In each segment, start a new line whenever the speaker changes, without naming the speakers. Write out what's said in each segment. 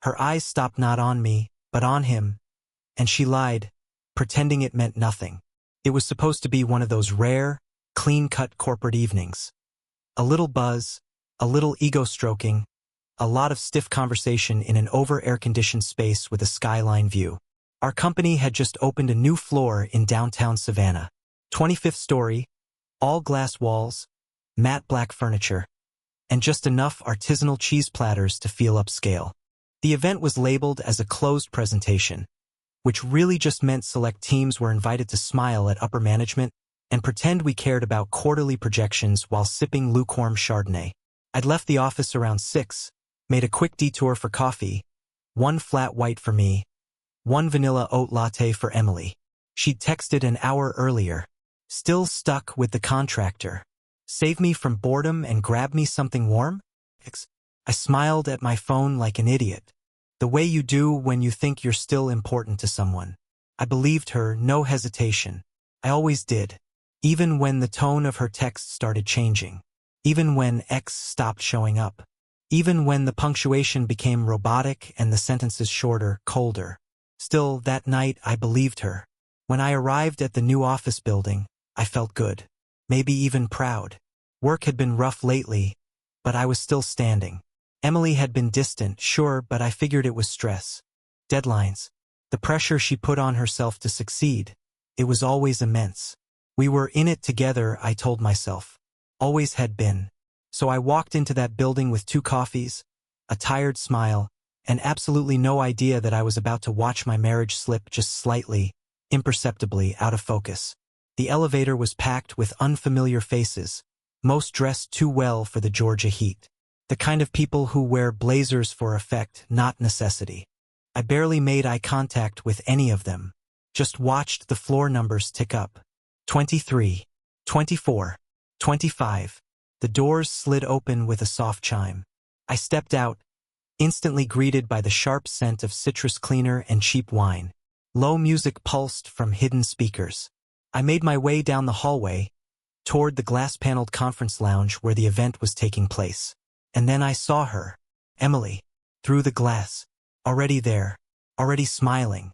Her eyes stopped not on me, but on him, and she lied, pretending it meant nothing. It was supposed to be one of those rare, clean-cut corporate evenings. A little buzz, a little ego-stroking, a lot of stiff conversation in an over-air-conditioned space with a skyline view. Our company had just opened a new floor in downtown Savannah. 25th story, all glass walls, matte black furniture, and just enough artisanal cheese platters to feel upscale. The event was labeled as a closed presentation, which really just meant select teams were invited to smile at upper management and pretend we cared about quarterly projections while sipping lukewarm Chardonnay. I'd left the office around 6, made a quick detour for coffee, 1 flat white for me, 1 vanilla oat latte for Emily. She'd texted an hour earlier. Still stuck with the contractor. Save me from boredom and grab me something warm? I smiled at my phone like an idiot. The way you do when you think you're still important to someone. I believed her, no hesitation. I always did. Even when the tone of her text started changing. Even when X stopped showing up. Even when the punctuation became robotic and the sentences shorter, colder. Still, that night I believed her. When I arrived at the new office building, I felt good. Maybe even proud. Work had been rough lately, but I was still standing. Emily had been distant, sure, but I figured it was stress. Deadlines. The pressure she put on herself to succeed. It was always immense. We were in it together, I told myself. Always had been. So I walked into that building with 2 coffees, a tired smile, and absolutely no idea that I was about to watch my marriage slip just slightly, imperceptibly out of focus. The elevator was packed with unfamiliar faces, most dressed too well for the Georgia heat. The kind of people who wear blazers for effect, not necessity. I barely made eye contact with any of them. Just watched the floor numbers tick up. 23, 24, 25. The doors slid open with a soft chime. I stepped out, instantly greeted by the sharp scent of citrus cleaner and cheap wine. Low music pulsed from hidden speakers. I made my way down the hallway, toward the glass-paneled conference lounge where the event was taking place. And then I saw her, Emily, through the glass, already there, already smiling,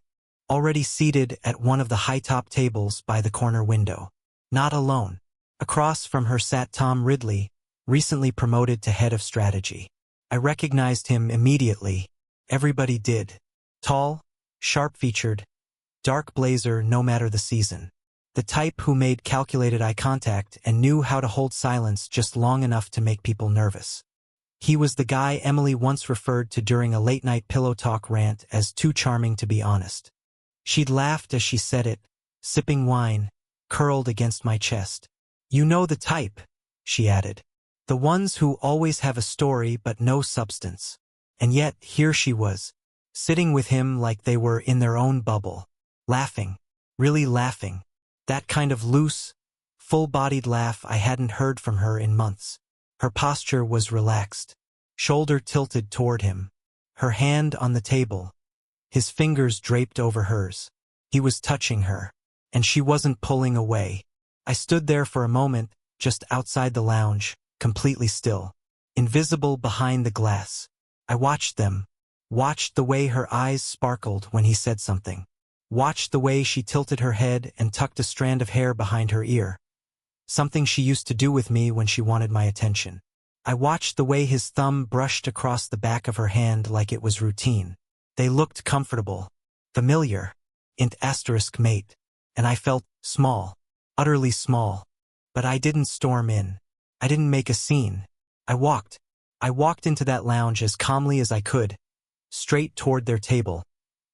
already seated at one of the high-top tables by the corner window. Not alone. Across from her sat Tom Ridley, recently promoted to head of strategy. I recognized him immediately. Everybody did. Tall, sharp-featured, dark blazer no matter the season. The type who made calculated eye contact and knew how to hold silence just long enough to make people nervous. He was the guy Emily once referred to during a late-night pillow talk rant as too charming to be honest. She'd laughed as she said it, sipping wine, curled against my chest. You know the type, she added. The ones who always have a story but no substance. And yet, here she was, sitting with him like they were in their own bubble. Laughing. Really laughing. That kind of loose, full-bodied laugh I hadn't heard from her in months. Her posture was relaxed, shoulder tilted toward him, her hand on the table, his fingers draped over hers. He was touching her, and she wasn't pulling away. I stood there for a moment, just outside the lounge, completely still, invisible behind the glass. I watched them, watched the way her eyes sparkled when he said something, watched the way she tilted her head and tucked a strand of hair behind her ear. Something she used to do with me when she wanted my attention. I watched the way his thumb brushed across the back of her hand like it was routine. They looked comfortable, familiar, mate, and I felt small, utterly small. But I didn't storm in. I didn't make a scene. I walked into that lounge as calmly as I could, straight toward their table,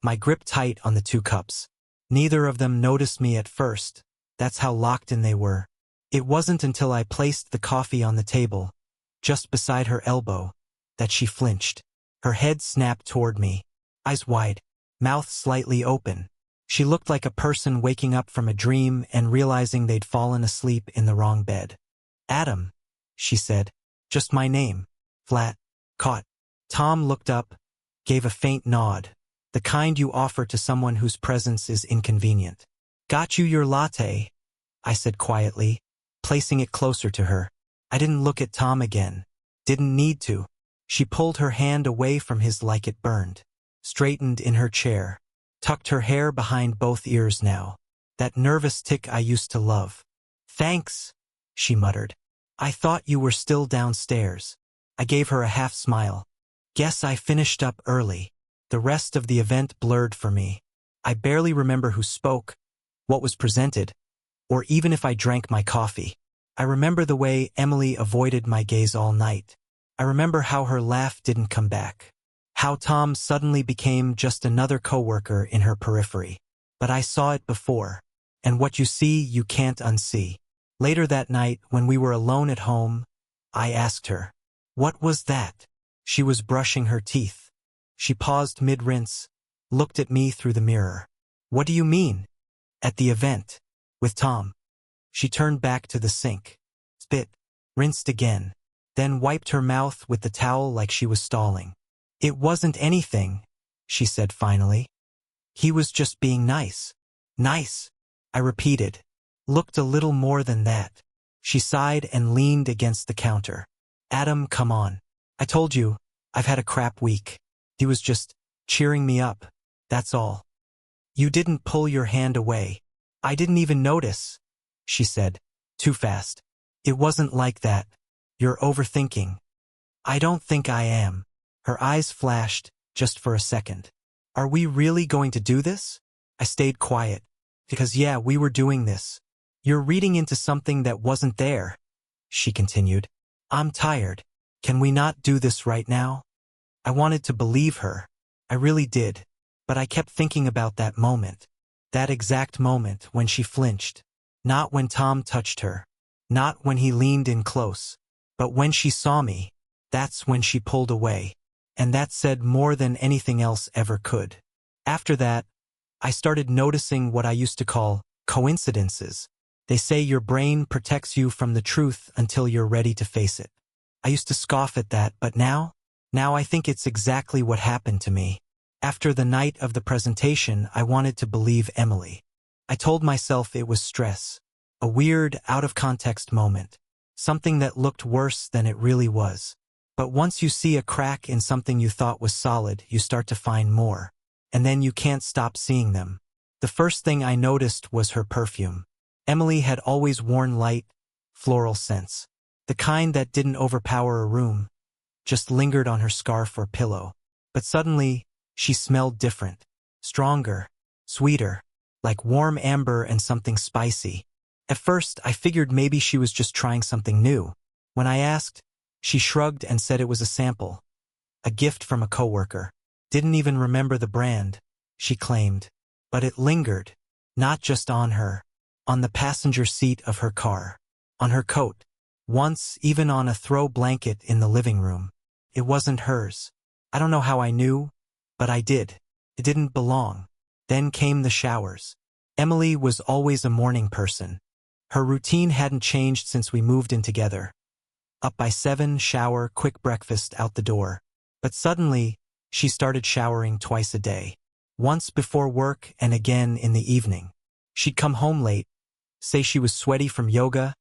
my grip tight on the 2 cups. Neither of them noticed me at first. That's how locked in they were. It wasn't until I placed the coffee on the table, just beside her elbow, that she flinched. Her head snapped toward me, eyes wide, mouth slightly open. She looked like a person waking up from a dream and realizing they'd fallen asleep in the wrong bed. Adam, she said, just my name, flat, caught. Tom looked up, gave a faint nod, the kind you offer to someone whose presence is inconvenient. Got you your latte, I said quietly, placing it closer to her. I didn't look at Tom again. Didn't need to. She pulled her hand away from his like it burned, straightened in her chair, tucked her hair behind both ears now. That nervous tick I used to love. Thanks, she muttered. I thought you were still downstairs. I gave her a half smile. Guess I finished up early. The rest of the event blurred for me. I barely remember who spoke, what was presented, or even if I drank my coffee. I remember the way Emily avoided my gaze all night. I remember how her laugh didn't come back. How Tom suddenly became just another coworker in her periphery. But I saw it before. And what you see, you can't unsee. Later that night, when we were alone at home, I asked her, "What was that?" She was brushing her teeth. She paused mid-rinse, looked at me through the mirror. "What do you mean?" "At the event. With Tom." She turned back to the sink, spit, rinsed again, then wiped her mouth with the towel like she was stalling. "It wasn't anything," she said finally. "He was just being nice." "Nice," I repeated. "Looked a little more than that." She sighed and leaned against the counter. "Adam, come on. I told you, I've had a crap week." He was just cheering me up, that's all. "You didn't pull your hand away." "I didn't even notice," she said, too fast. "It wasn't like that. You're overthinking." "I don't think I am." Her eyes flashed, just for a second. "Are we really going to do this?" I stayed quiet. "Because yeah, we were doing this." "You're reading into something that wasn't there," she continued. "I'm tired. Can we not do this right now?" I wanted to believe her. I really did. But I kept thinking about that moment. That exact moment when she flinched. Not when Tom touched her. Not when he leaned in close. But when she saw me. That's when she pulled away. And that said more than anything else ever could. After that, I started noticing what I used to call coincidences. They say your brain protects you from the truth until you're ready to face it. I used to scoff at that, but now I think it's exactly what happened to me. After the night of the presentation, I wanted to believe Emily. I told myself it was stress. A weird, out-of-context moment. Something that looked worse than it really was. But once you see a crack in something you thought was solid, you start to find more. And then you can't stop seeing them. The first thing I noticed was her perfume. Emily had always worn light, floral scents. The kind that didn't overpower a room, just lingered on her scarf or pillow. But suddenly, she smelled different. Stronger, sweeter, like warm amber and something spicy. At first, I figured maybe she was just trying something new. When I asked, she shrugged and said it was a sample. A gift from a coworker. Didn't even remember the brand, she claimed. But it lingered. Not just on her. On the passenger seat of her car. On her coat. Once, even on a throw blanket in the living room. It wasn't hers. I don't know how I knew, but I did. It didn't belong. Then came the showers. Emily was always a morning person. Her routine hadn't changed since we moved in together. Up by 7, shower, quick breakfast, out the door. But suddenly, she started showering twice a day. Once before work and again in the evening. She'd come home late, say she was sweaty from yoga,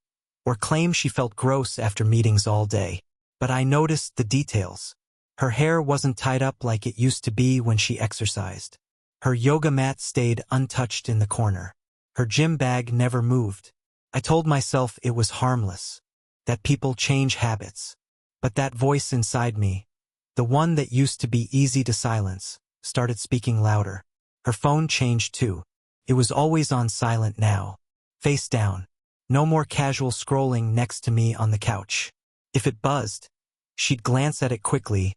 or claim she felt gross after meetings all day. But I noticed the details. Her hair wasn't tied up like it used to be when she exercised. Her yoga mat stayed untouched in the corner. Her gym bag never moved. I told myself it was harmless, that people change habits. But that voice inside me, the one that used to be easy to silence, started speaking louder. Her phone changed too. It was always on silent now. Face down. No more casual scrolling next to me on the couch. If it buzzed, she'd glance at it quickly,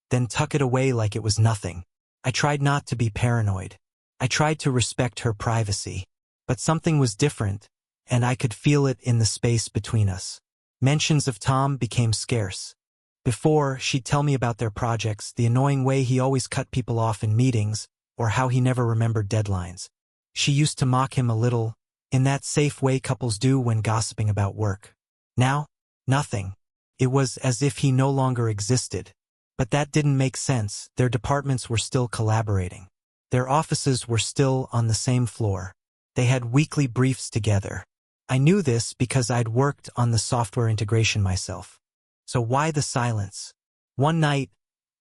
then tuck it away like it was nothing. I tried not to be paranoid. I tried to respect her privacy. But something was different, and I could feel it in the space between us. Mentions of Tom became scarce. Before, she'd tell me about their projects, the annoying way he always cut people off in meetings, or how he never remembered deadlines. She used to mock him a little, in that safe way couples do when gossiping about work. Now, nothing. It was as if he no longer existed. But that didn't make sense. Their departments were still collaborating. Their offices were still on the same floor. They had weekly briefs together. I knew this because I'd worked on the software integration myself. So why the silence? One night,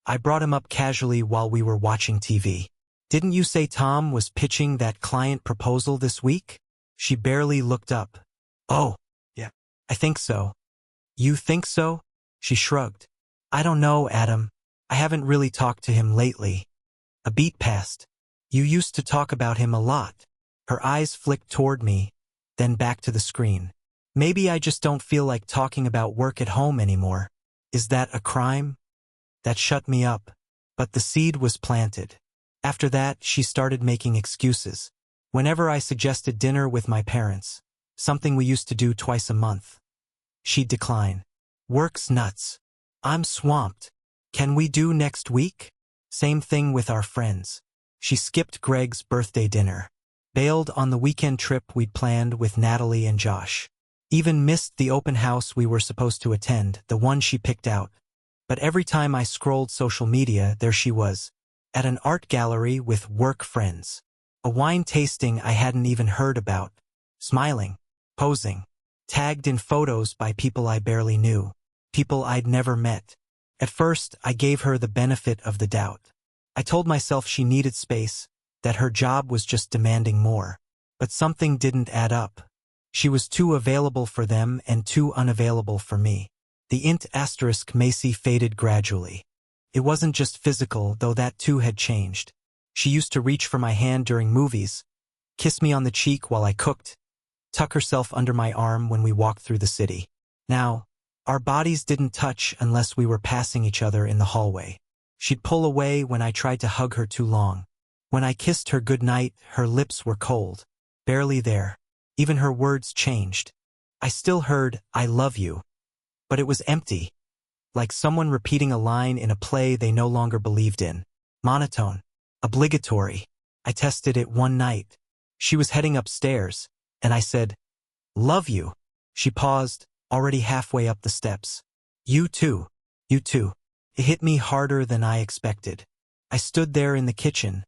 I brought him up casually while we were watching TV. "Didn't you say Tom was pitching that client proposal this week?" She barely looked up. "Oh, yeah, I think so." "You think so?" She shrugged. "I don't know, Adam. I haven't really talked to him lately." A beat passed. "You used to talk about him a lot." Her eyes flicked toward me, then back to the screen. "Maybe I just don't feel like talking about work at home anymore." "Is that a crime?" That shut me up. But the seed was planted. After that, she started making excuses. Whenever I suggested dinner with my parents, something we used to do twice a month, she'd decline. "Work's nuts. I'm swamped. Can we do next week?" Same thing with our friends. She skipped Greg's birthday dinner, bailed on the weekend trip we'd planned with Natalie and Josh, even missed the open house we were supposed to attend, the one she picked out. But every time I scrolled social media, there she was, at an art gallery with work friends, a wine tasting I hadn't even heard about, smiling, posing, tagged in photos by people I barely knew, people I'd never met. At first, I gave her the benefit of the doubt. I told myself she needed space, that her job was just demanding more. But something didn't add up. She was too available for them and too unavailable for me. The int asterisk Macy faded gradually. It wasn't just physical, though that too had changed. She used to reach for my hand during movies, kiss me on the cheek while I cooked, tuck herself under my arm when we walked through the city. Now, our bodies didn't touch unless we were passing each other in the hallway. She'd pull away when I tried to hug her too long. When I kissed her goodnight, her lips were cold, barely there. Even her words changed. I still heard, "I love you." But it was empty, like someone repeating a line in a play they no longer believed in. Monotone. Obligatory. I tested it one night. She was heading upstairs, and I said, "Love you." She paused, already halfway up the steps. "You too. You too." It hit me harder than I expected. I stood there in the kitchen,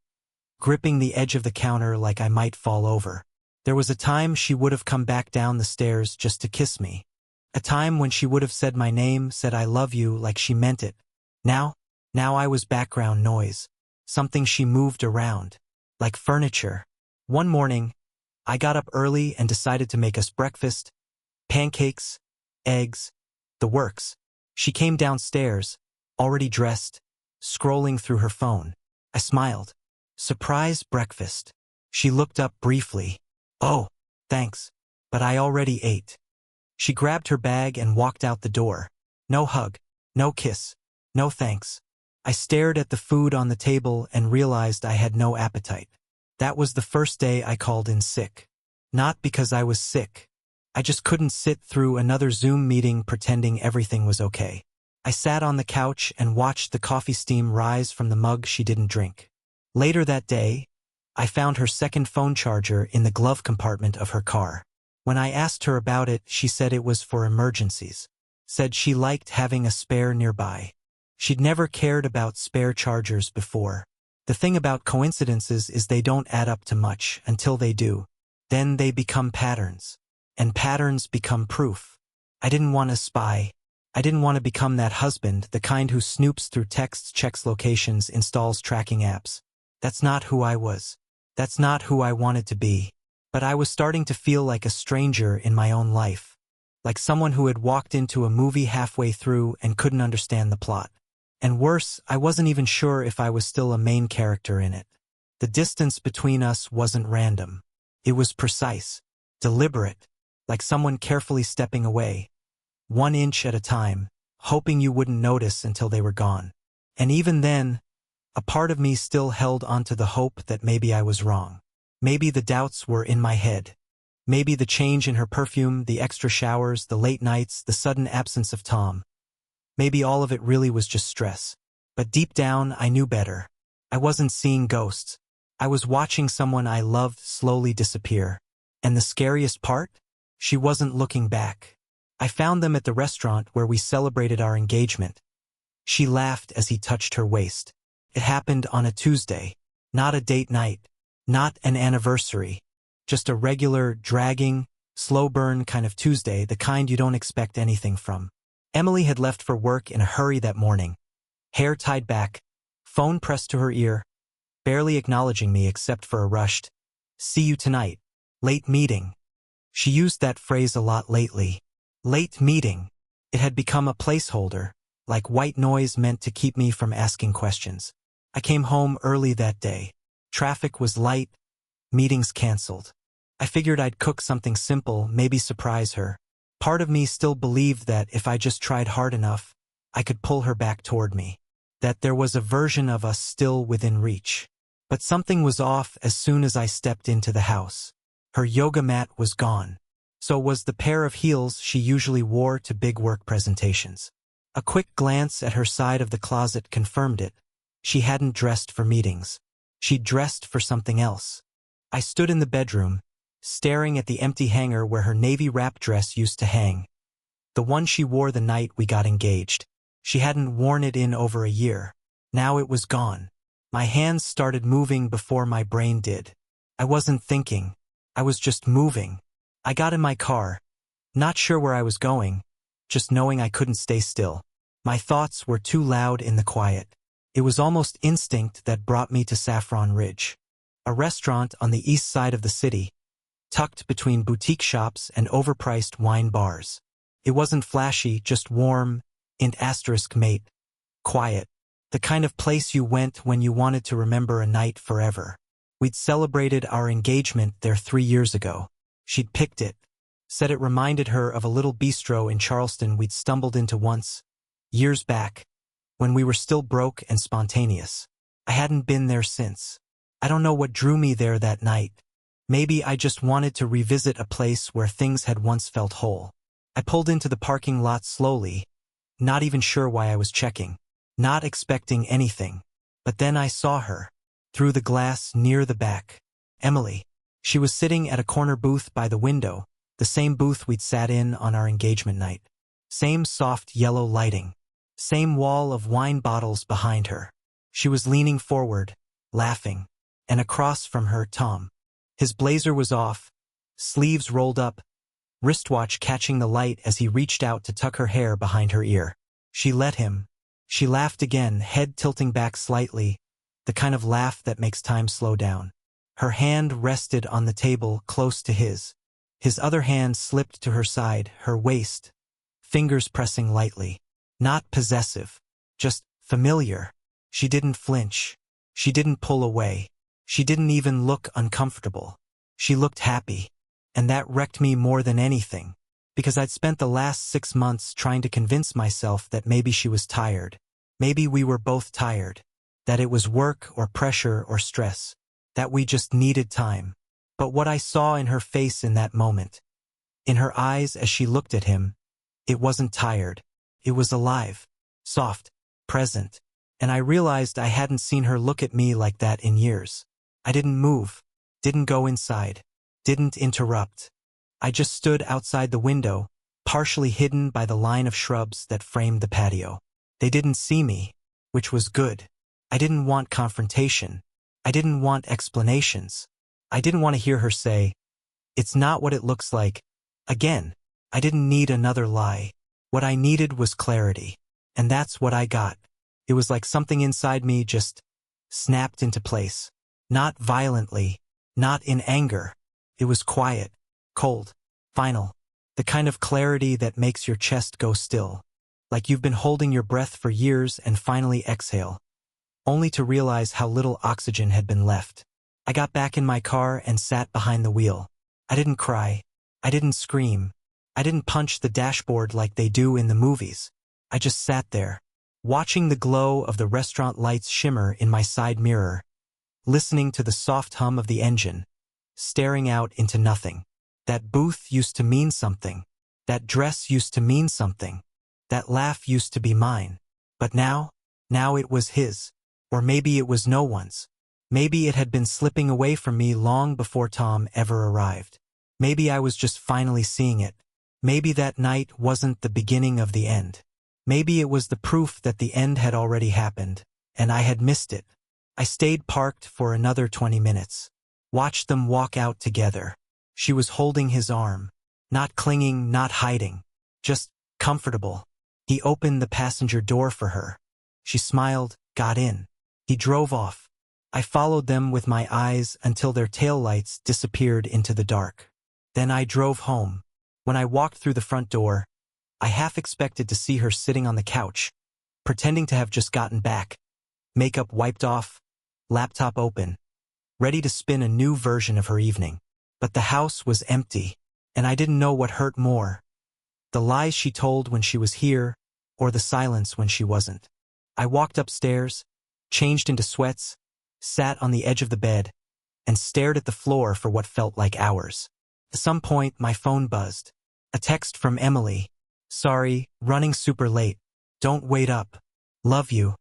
gripping the edge of the counter like I might fall over. There was a time she would have come back down the stairs just to kiss me. A time when she would have said my name, said "I love you" like she meant it. Now I was background noise. Something she moved around, like furniture. One morning, I got up early and decided to make us breakfast, pancakes, eggs, the works. She came downstairs, already dressed, scrolling through her phone. I smiled. "Surprise breakfast." She looked up briefly. "Oh, thanks, but I already ate." She grabbed her bag and walked out the door. No hug, no kiss, no thanks. I stared at the food on the table and realized I had no appetite. That was the first day I called in sick. Not because I was sick. I just couldn't sit through another Zoom meeting pretending everything was okay. I sat on the couch and watched the coffee steam rise from the mug she didn't drink. Later that day, I found her second phone charger in the glove compartment of her car. When I asked her about it, she said it was for emergencies. Said she liked having a spare nearby. She'd never cared about spare chargers before. The thing about coincidences is they don't add up to much until they do. Then they become patterns. And patterns become proof. I didn't want to spy. I didn't want to become that husband, the kind who snoops through texts, checks locations, installs tracking apps. That's not who I was. That's not who I wanted to be. But I was starting to feel like a stranger in my own life. Like someone who had walked into a movie halfway through and couldn't understand the plot. And worse, I wasn't even sure if I was still a main character in it. The distance between us wasn't random. It was precise, deliberate, like someone carefully stepping away, 1 inch at a time, hoping you wouldn't notice until they were gone. And even then, a part of me still held onto the hope that maybe I was wrong. Maybe the doubts were in my head. Maybe the change in her perfume, the extra showers, the late nights, the sudden absence of Tom. Maybe all of it really was just stress. But deep down, I knew better. I wasn't seeing ghosts. I was watching someone I loved slowly disappear. And the scariest part? She wasn't looking back. I found them at the restaurant where we celebrated our engagement. She laughed as he touched her waist. It happened on a Tuesday. Not a date night. Not an anniversary. Just a regular, dragging, slow burn kind of Tuesday, the kind you don't expect anything from. Emily had left for work in a hurry that morning, hair tied back, phone pressed to her ear, barely acknowledging me except for a rushed, "See you tonight. Late meeting." She used that phrase a lot lately. Late meeting. It had become a placeholder, like white noise meant to keep me from asking questions. I came home early that day. Traffic was light, meetings canceled. I figured I'd cook something simple, maybe surprise her. Part of me still believed that if I just tried hard enough, I could pull her back toward me. That there was a version of us still within reach. But something was off as soon as I stepped into the house. Her yoga mat was gone. So was the pair of heels she usually wore to big work presentations. A quick glance at her side of the closet confirmed it. She hadn't dressed for meetings. She'd dressed for something else. I stood in the bedroom, staring at the empty hanger where her navy wrap dress used to hang. The one she wore the night we got engaged. She hadn't worn it in over a year. Now it was gone. My hands started moving before my brain did. I wasn't thinking. I was just moving. I got in my car, not sure where I was going, just knowing I couldn't stay still. My thoughts were too loud in the quiet. It was almost instinct that brought me to Saffron Ridge, a restaurant on the east side of the city, tucked between boutique shops and overpriced wine bars. It wasn't flashy, just warm, *mate, quiet, the kind of place you went when you wanted to remember a night forever. We'd celebrated our engagement there 3 years ago. She'd picked it, said it reminded her of a little bistro in Charleston we'd stumbled into once, years back, when we were still broke and spontaneous. I hadn't been there since. I don't know what drew me there that night. Maybe I just wanted to revisit a place where things had once felt whole. I pulled into the parking lot slowly, not even sure why I was checking, not expecting anything. But then I saw her, through the glass near the back. Emily. She was sitting at a corner booth by the window, the same booth we'd sat in on our engagement night. Same soft yellow lighting. Same wall of wine bottles behind her. She was leaning forward, laughing, and across from her, Tom. His blazer was off, sleeves rolled up, wristwatch catching the light as he reached out to tuck her hair behind her ear. She let him. She laughed again, head tilting back slightly, the kind of laugh that makes time slow down. Her hand rested on the table close to his. His other hand slipped to her side, her waist, fingers pressing lightly. Not possessive, just familiar. She didn't flinch. She didn't pull away. She didn't even look uncomfortable. She looked happy. And that wrecked me more than anything, because I'd spent the last 6 months trying to convince myself that maybe she was tired. Maybe we were both tired. That it was work or pressure or stress. That we just needed time. But what I saw in her face in that moment, in her eyes as she looked at him, it wasn't tired. It was alive, soft, present. And I realized I hadn't seen her look at me like that in years. I didn't move, didn't go inside, didn't interrupt. I just stood outside the window, partially hidden by the line of shrubs that framed the patio. They didn't see me, which was good. I didn't want confrontation. I didn't want explanations. I didn't want to hear her say, "It's not what it looks like." Again, I didn't need another lie. What I needed was clarity. And that's what I got. It was like something inside me just snapped into place. Not violently, not in anger. It was quiet, cold, final. The kind of clarity that makes your chest go still. Like you've been holding your breath for years and finally exhale, only to realize how little oxygen had been left. I got back in my car and sat behind the wheel. I didn't cry. I didn't scream. I didn't punch the dashboard like they do in the movies. I just sat there, watching the glow of the restaurant lights shimmer in my side mirror, listening to the soft hum of the engine, staring out into nothing. That booth used to mean something. That dress used to mean something. That laugh used to be mine. But now it was his. Or maybe it was no one's. Maybe it had been slipping away from me long before Tom ever arrived. Maybe I was just finally seeing it. Maybe that night wasn't the beginning of the end. Maybe it was the proof that the end had already happened, and I had missed it. I stayed parked for another 20 minutes. Watched them walk out together. She was holding his arm. Not clinging, not hiding. Just comfortable. He opened the passenger door for her. She smiled, got in. He drove off. I followed them with my eyes until their taillights disappeared into the dark. Then I drove home. When I walked through the front door, I half expected to see her sitting on the couch, pretending to have just gotten back, makeup wiped off, laptop open, ready to spin a new version of her evening. But the house was empty, and I didn't know what hurt more, the lies she told when she was here, or the silence when she wasn't. I walked upstairs, changed into sweats, sat on the edge of the bed, and stared at the floor for what felt like hours. At some point, my phone buzzed. A text from Emily. Sorry, running super late. Don't wait up. Love you.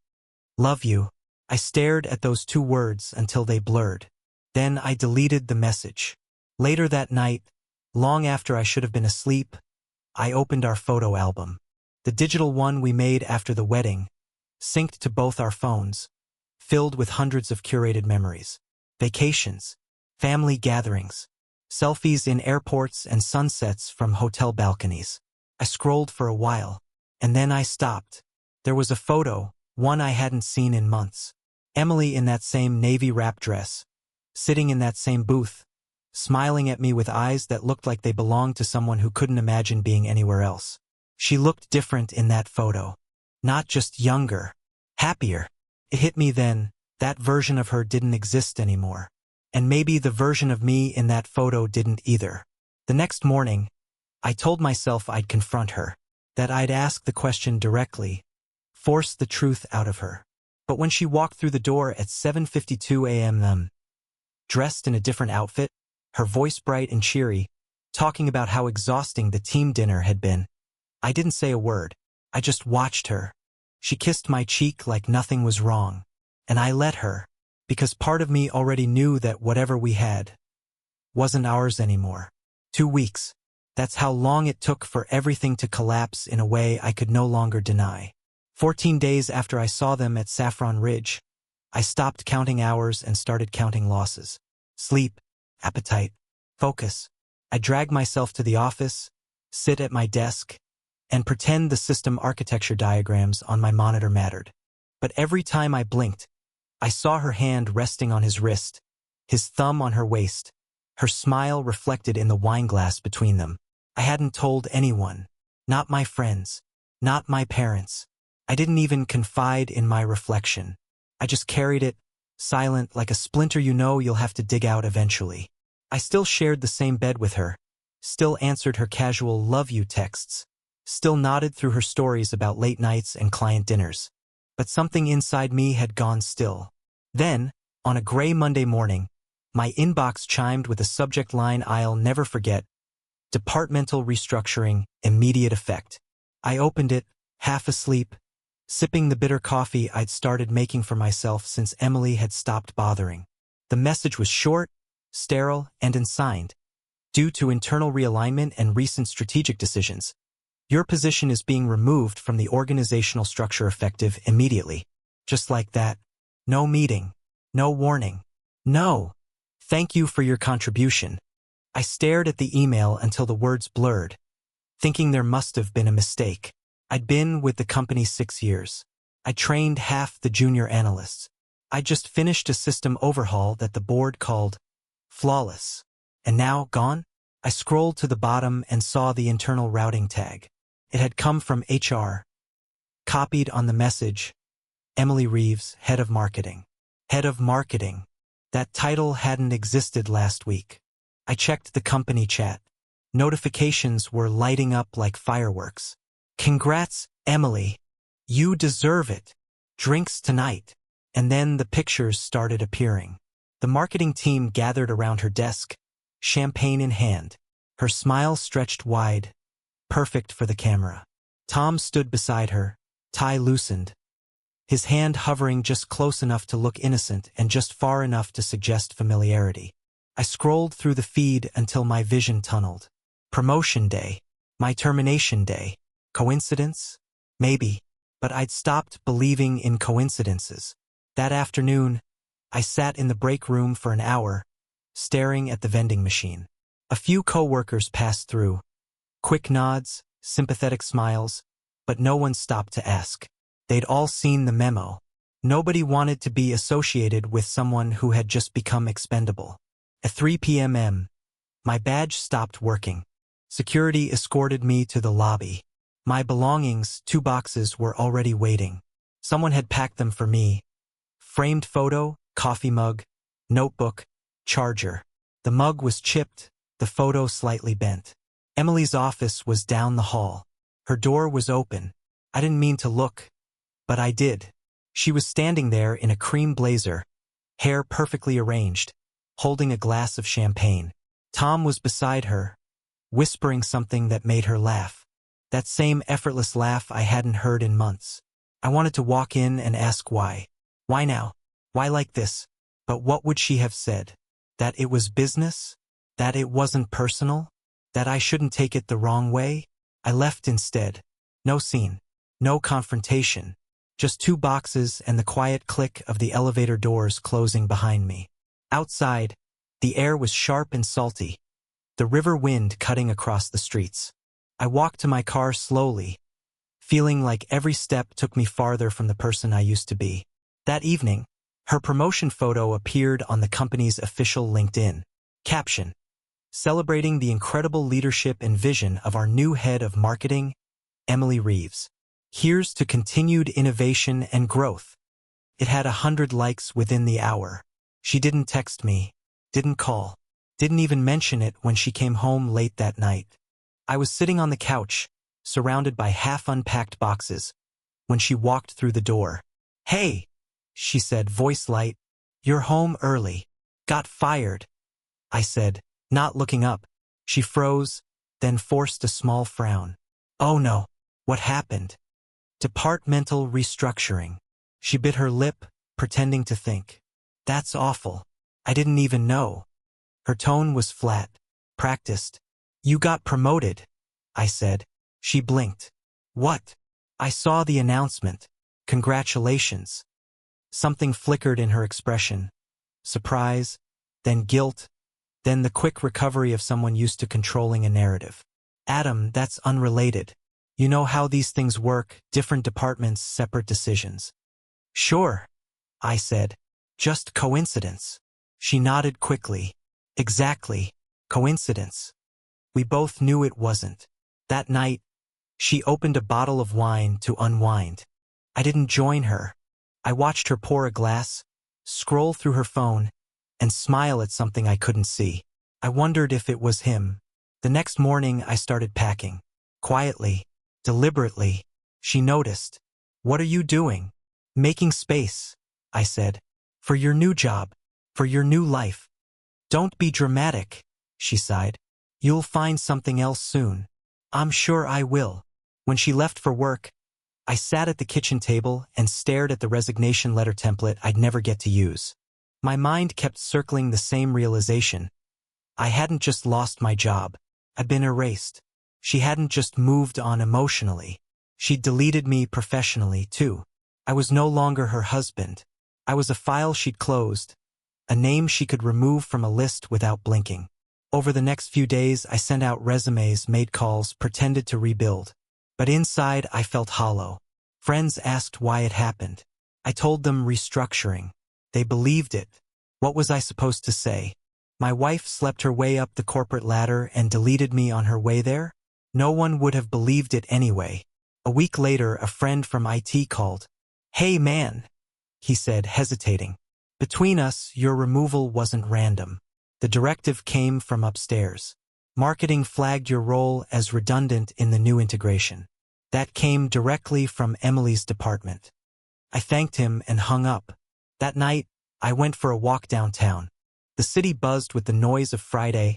Love you. I stared at those two words until they blurred. Then I deleted the message. Later that night, long after I should have been asleep, I opened our photo album. The digital one we made after the wedding, synced to both our phones, filled with hundreds of curated memories. Vacations, family gatherings, selfies in airports and sunsets from hotel balconies. I scrolled for a while, and then I stopped. There was a photo, one I hadn't seen in months. Emily in that same navy wrap dress, sitting in that same booth, smiling at me with eyes that looked like they belonged to someone who couldn't imagine being anywhere else. She looked different in that photo. Not just younger, happier. It hit me then, that version of her didn't exist anymore. And maybe the version of me in that photo didn't either. The next morning, I told myself I'd confront her, that I'd ask the question directly, force the truth out of her. But when she walked through the door at 7:52 a.m., dressed in a different outfit, her voice bright and cheery, talking about how exhausting the team dinner had been, I didn't say a word. I just watched her. She kissed my cheek like nothing was wrong. And I let her, because part of me already knew that whatever we had wasn't ours anymore. 2 weeks. That's how long it took for everything to collapse in a way I could no longer deny. 14 days after I saw them at Saffron Ridge, I stopped counting hours and started counting losses. Sleep, appetite, focus. I drag myself to the office, sit at my desk, and pretend the system architecture diagrams on my monitor mattered. But every time I blinked, I saw her hand resting on his wrist, his thumb on her waist, her smile reflected in the wine glass between them. I hadn't told anyone, not my friends, not my parents. I didn't even confide in my reflection. I just carried it, silent like a splinter you'll have to dig out eventually. I still shared the same bed with her, still answered her casual love you texts, still nodded through her stories about late nights and client dinners. But something inside me had gone still. Then, on a gray Monday morning, my inbox chimed with a subject line I'll never forget: departmental restructuring, immediate effect. I opened it, half asleep, sipping the bitter coffee I'd started making for myself since Emily had stopped bothering. The message was short, sterile, and unsigned. Due to internal realignment and recent strategic decisions, your position is being removed from the organizational structure effective immediately. Just like that. No meeting. No warning. No. Thank you for your contribution. I stared at the email until the words blurred, thinking there must have been a mistake. I'd been with the company 6 years. I trained half the junior analysts. I just finished a system overhaul that the board called flawless. And now, gone? I scrolled to the bottom and saw the internal routing tag. It had come from HR. Copied on the message, Emily Reeves, Head of Marketing. Head of Marketing. That title hadn't existed last week. I checked the company chat. Notifications were lighting up like fireworks. Congrats, Emily. You deserve it. Drinks tonight. And then the pictures started appearing. The marketing team gathered around her desk, champagne in hand. Her smile stretched wide, perfect for the camera. Tom stood beside her, tie loosened, his hand hovering just close enough to look innocent and just far enough to suggest familiarity. I scrolled through the feed until my vision tunneled. Promotion day. My termination day. Coincidence? Maybe. But I'd stopped believing in coincidences. That afternoon, I sat in the break room for an hour, staring at the vending machine. A few coworkers passed through. Quick nods, sympathetic smiles, but no one stopped to ask. They'd all seen the memo. Nobody wanted to be associated with someone who had just become expendable. At 3 p.m., my badge stopped working. Security escorted me to the lobby. My belongings, 2 boxes, were already waiting. Someone had packed them for me. Framed photo, coffee mug, notebook, charger. The mug was chipped, the photo slightly bent. Emily's office was down the hall. Her door was open. I didn't mean to look, but I did. She was standing there in a cream blazer, hair perfectly arranged, holding a glass of champagne. Tom was beside her, whispering something that made her laugh. That same effortless laugh I hadn't heard in months. I wanted to walk in and ask why. Why now? Why like this? But what would she have said? That it was business? That it wasn't personal? That I shouldn't take it the wrong way? I left instead. No scene. No confrontation. Just 2 boxes and the quiet click of the elevator doors closing behind me. Outside, the air was sharp and salty, the river wind cutting across the streets. I walked to my car slowly, feeling like every step took me farther from the person I used to be. That evening, her promotion photo appeared on the company's official LinkedIn. Caption: celebrating the incredible leadership and vision of our new head of marketing, Emily Reeves. Here's to continued innovation and growth. It had 100 likes within the hour. She didn't text me, didn't call, didn't even mention it when she came home late that night. I was sitting on the couch, surrounded by half-unpacked boxes, when she walked through the door. "Hey," she said, voice light. "You're home early. Got fired," I said, not looking up. She froze, then forced a small frown. "Oh no, what happened?" "Departmental restructuring." She bit her lip, pretending to think. "That's awful. I didn't even know." Her tone was flat, practiced. "You got promoted," I said. She blinked. "What?" "I saw the announcement. Congratulations." Something flickered in her expression. Surprise, then guilt, then the quick recovery of someone used to controlling a narrative. "Adam, that's unrelated. You know how these things work, different departments, separate decisions." "Sure," I said. "Just coincidence." She nodded quickly. "Exactly. Coincidence." We both knew it wasn't. That night, she opened a bottle of wine to unwind. I didn't join her. I watched her pour a glass, scroll through her phone, and smile at something I couldn't see. I wondered if it was him. The next morning, I started packing. Quietly, deliberately. She noticed. "What are you doing?" "Making space," I said. "For your new job. For your new life." "Don't be dramatic," she sighed. "You'll find something else soon." "I'm sure I will." When she left for work, I sat at the kitchen table and stared at the resignation letter template I'd never get to use. My mind kept circling the same realization. I hadn't just lost my job. I'd been erased. She hadn't just moved on emotionally. She'd deleted me professionally, too. I was no longer her husband. I was a file she'd closed, a name she could remove from a list without blinking. Over the next few days, I sent out resumes, made calls, pretended to rebuild. But inside, I felt hollow. Friends asked why it happened. I told them restructuring. They believed it. What was I supposed to say? My wife slept her way up the corporate ladder and deleted me on her way there? No one would have believed it anyway. A week later, a friend from IT called. "Hey man," he said, hesitating. "Between us, your removal wasn't random. The directive came from upstairs. Marketing flagged your role as redundant in the new integration. That came directly from Emily's department." I thanked him and hung up. That night, I went for a walk downtown. The city buzzed with the noise of Friday.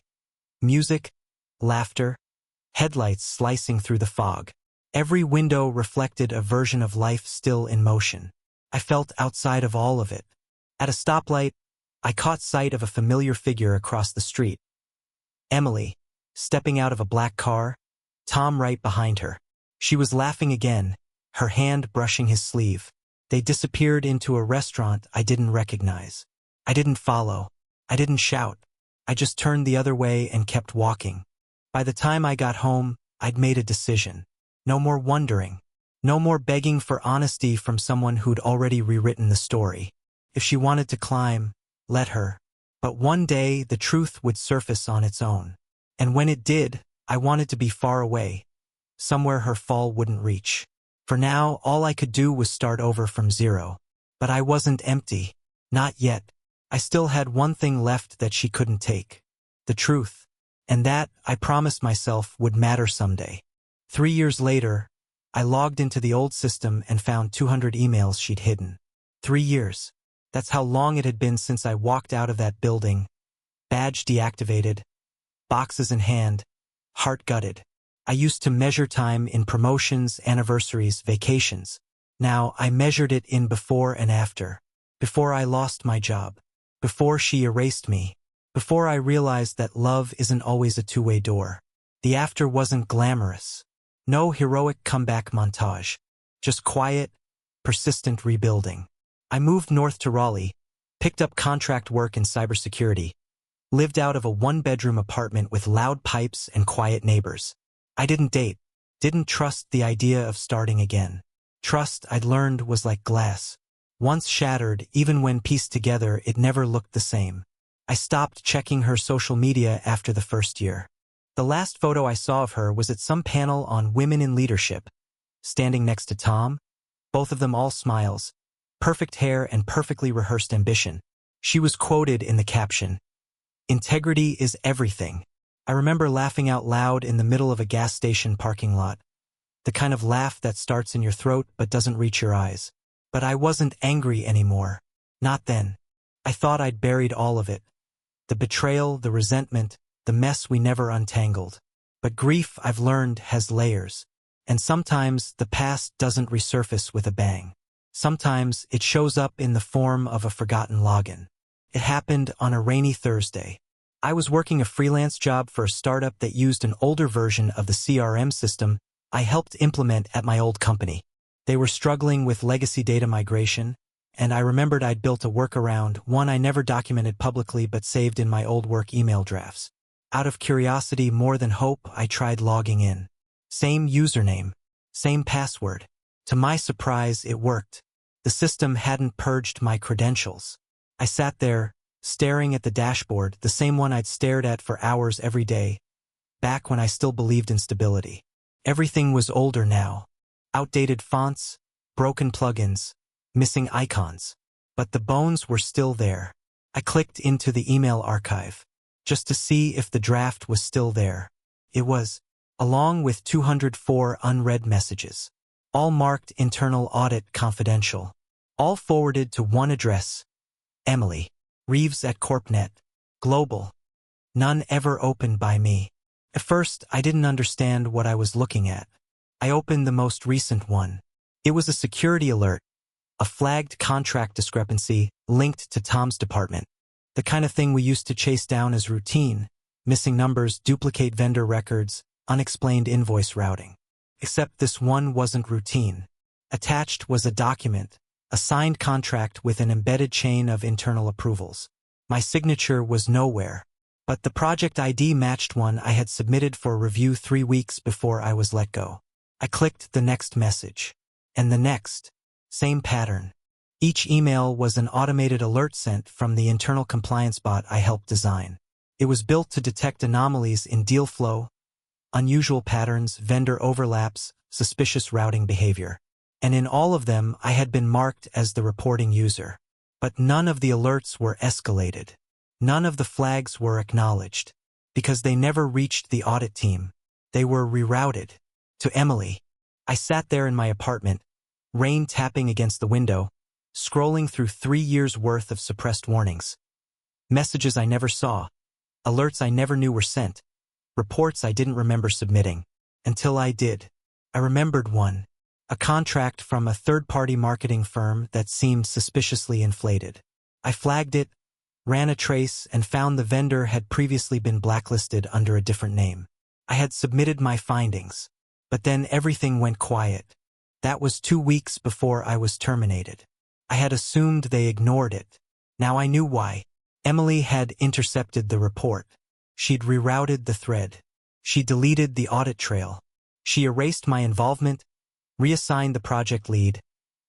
Music, laughter, headlights slicing through the fog. Every window reflected a version of life still in motion. I felt outside of all of it. At a stoplight, I caught sight of a familiar figure across the street. Emily, stepping out of a black car, Tom right behind her. She was laughing again, her hand brushing his sleeve. They disappeared into a restaurant I didn't recognize. I didn't follow. I didn't shout. I just turned the other way and kept walking. By the time I got home, I'd made a decision. No more wondering. No more begging for honesty from someone who'd already rewritten the story. If she wanted to climb, let her. But one day, the truth would surface on its own. And when it did, I wanted to be far away, somewhere her fall wouldn't reach. For now, all I could do was start over from zero. But I wasn't empty. Not yet. I still had one thing left that she couldn't take. The truth. And that, I promised myself, would matter someday. 3 years later, I logged into the old system and found 200 emails she'd hidden. 3 years. That's how long it had been since I walked out of that building. Badge deactivated, boxes in hand, heart gutted. I used to measure time in promotions, anniversaries, vacations. Now I measured it in before and after. Before I lost my job. Before she erased me. Before I realized that love isn't always a two-way door. The after wasn't glamorous. No heroic comeback montage. Just quiet, persistent rebuilding. I moved north to Raleigh, picked up contract work in cybersecurity, lived out of a one-bedroom apartment with loud pipes and quiet neighbors. I didn't date, didn't trust the idea of starting again. Trust, I'd learned, was like glass. Once shattered, even when pieced together, it never looked the same. I stopped checking her social media after the first year. The last photo I saw of her was at some panel on women in leadership, standing next to Tom, both of them all smiles, perfect hair and perfectly rehearsed ambition. She was quoted in the caption, "Integrity is everything." I remember laughing out loud in the middle of a gas station parking lot. The kind of laugh that starts in your throat but doesn't reach your eyes. But I wasn't angry anymore. Not then. I thought I'd buried all of it. The betrayal, the resentment, the mess we never untangled. But grief, I've learned, has layers. And sometimes the past doesn't resurface with a bang. Sometimes it shows up in the form of a forgotten login. It happened on a rainy Thursday. I was working a freelance job for a startup that used an older version of the CRM system I helped implement at my old company. They were struggling with legacy data migration, and I remembered I'd built a workaround, one I never documented publicly but saved in my old work email drafts. Out of curiosity more than hope, I tried logging in. Same username, same password. To my surprise, it worked. The system hadn't purged my credentials. I sat there, staring at the dashboard, the same one I'd stared at for hours every day, back when I still believed in stability. Everything was older now. Outdated fonts, broken plugins, missing icons. But the bones were still there. I clicked into the email archive, just to see if the draft was still there. It was, along with 204 unread messages. All marked internal audit confidential. All forwarded to one address. Emily. Reeves at CorpNet. Global. None ever opened by me. At first, I didn't understand what I was looking at. I opened the most recent one. It was a security alert. A flagged contract discrepancy linked to Tom's department. The kind of thing we used to chase down as routine. Missing numbers, duplicate vendor records, unexplained invoice routing. Except this one wasn't routine. Attached was a document, a signed contract with an embedded chain of internal approvals. My signature was nowhere, but the project ID matched one I had submitted for review 3 weeks before I was let go. I clicked the next message. And the next. Same pattern. Each email was an automated alert sent from the internal compliance bot I helped design. It was built to detect anomalies in deal flow, unusual patterns, vendor overlaps, suspicious routing behavior. And in all of them, I had been marked as the reporting user. But none of the alerts were escalated. None of the flags were acknowledged. Because they never reached the audit team. They were rerouted. To Emily. I sat there in my apartment, rain tapping against the window, scrolling through 3 years' worth of suppressed warnings. Messages I never saw. Alerts I never knew were sent. Reports I didn't remember submitting. Until I did. I remembered one. A contract from a third-party marketing firm that seemed suspiciously inflated. I flagged it, ran a trace, and found the vendor had previously been blacklisted under a different name. I had submitted my findings. But then everything went quiet. That was 2 weeks before I was terminated. I had assumed they ignored it. Now I knew why. Emily had intercepted the report. She'd rerouted the thread. She deleted the audit trail. She erased my involvement, reassigned the project lead,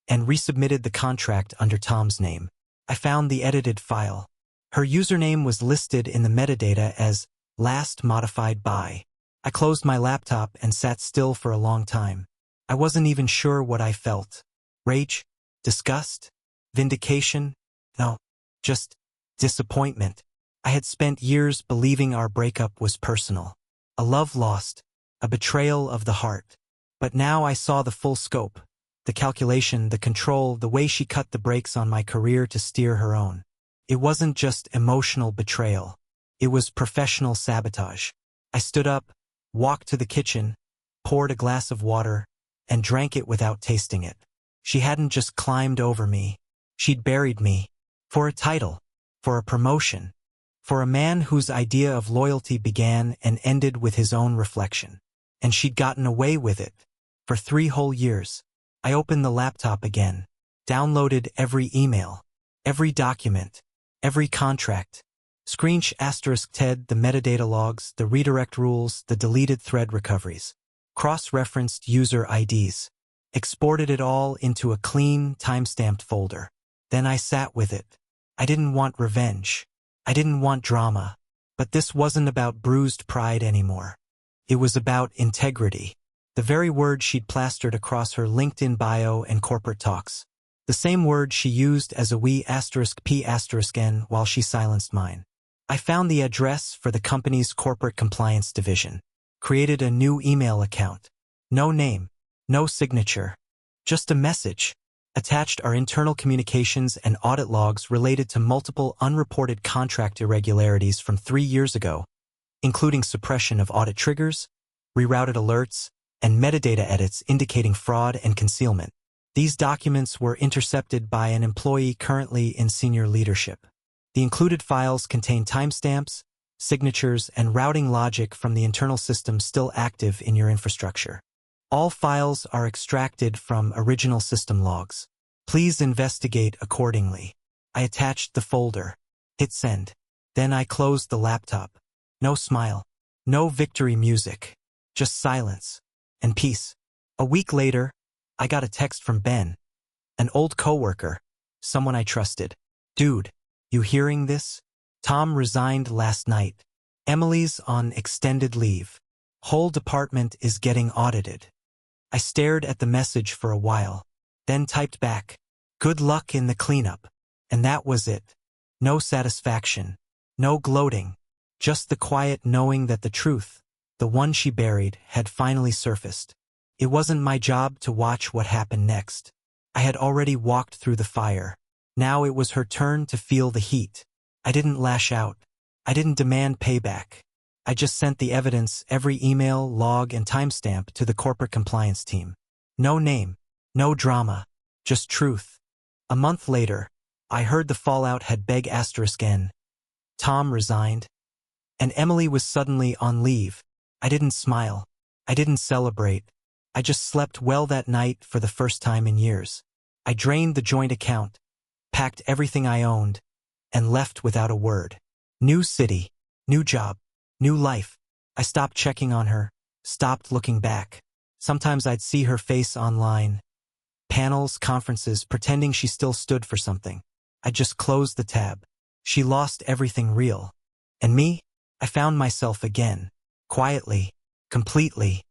and resubmitted the contract under Tom's name. I found the edited file. Her username was listed in the metadata as last modified by. I closed my laptop and sat still for a long time. I wasn't even sure what I felt. Rage? Disgust? Vindication? No, just disappointment. I had spent years believing our breakup was personal. A love lost, a betrayal of the heart. But now I saw the full scope, the calculation, the control, the way she cut the brakes on my career to steer her own. It wasn't just emotional betrayal. It was professional sabotage. I stood up, walked to the kitchen, poured a glass of water, and drank it without tasting it. She hadn't just climbed over me. She'd buried me. For a title. For a promotion. For a man whose idea of loyalty began and ended with his own reflection. And she'd gotten away with it. For 3 whole years. I opened the laptop again. Downloaded every email. Every document. Every contract. Screensh *, the metadata logs, the redirect rules, the deleted thread recoveries. Cross-referenced user IDs. Exported it all into a clean, time-stamped folder. Then I sat with it. I didn't want revenge. I didn't want drama. But this wasn't about bruised pride anymore. It was about integrity. The very word she'd plastered across her LinkedIn bio and corporate talks. The same word she used as a we *p*n while she silenced mine. I found the address for the company's corporate compliance division. Created a new email account. No name. No signature. Just a message. Attached are internal communications and audit logs related to multiple unreported contract irregularities from 3 years ago, including suppression of audit triggers, rerouted alerts, and metadata edits indicating fraud and concealment. These documents were intercepted by an employee currently in senior leadership. The included files contain timestamps, signatures, and routing logic from the internal system still active in your infrastructure. All files are extracted from original system logs. Please investigate accordingly. I attached the folder. Hit send. Then I closed the laptop. No smile. No victory music. Just silence. And peace. A week later, I got a text from Ben. An old coworker. Someone I trusted. Dude, you hearing this? Tom resigned last night. Emily's on extended leave. Whole department is getting audited. I stared at the message for a while, then typed back, good luck in the cleanup. And that was it. No satisfaction. No gloating. Just the quiet knowing that the truth, the one she buried, had finally surfaced. It wasn't my job to watch what happened next. I had already walked through the fire. Now it was her turn to feel the heat. I didn't lash out. I didn't demand payback. I just sent the evidence, every email, log, and timestamp to the corporate compliance team. No name. No drama. Just truth. A month later, I heard the fallout had beg *n. Tom resigned. And Emily was suddenly on leave. I didn't smile. I didn't celebrate. I just slept well that night for the first time in years. I drained the joint account, packed everything I owned, and left without a word. New city, new job, new life. I stopped checking on her, stopped looking back. Sometimes I'd see her face online. Panels, conferences, pretending she still stood for something. I just closed the tab. She lost everything real. And me? I found myself again. Quietly. Completely.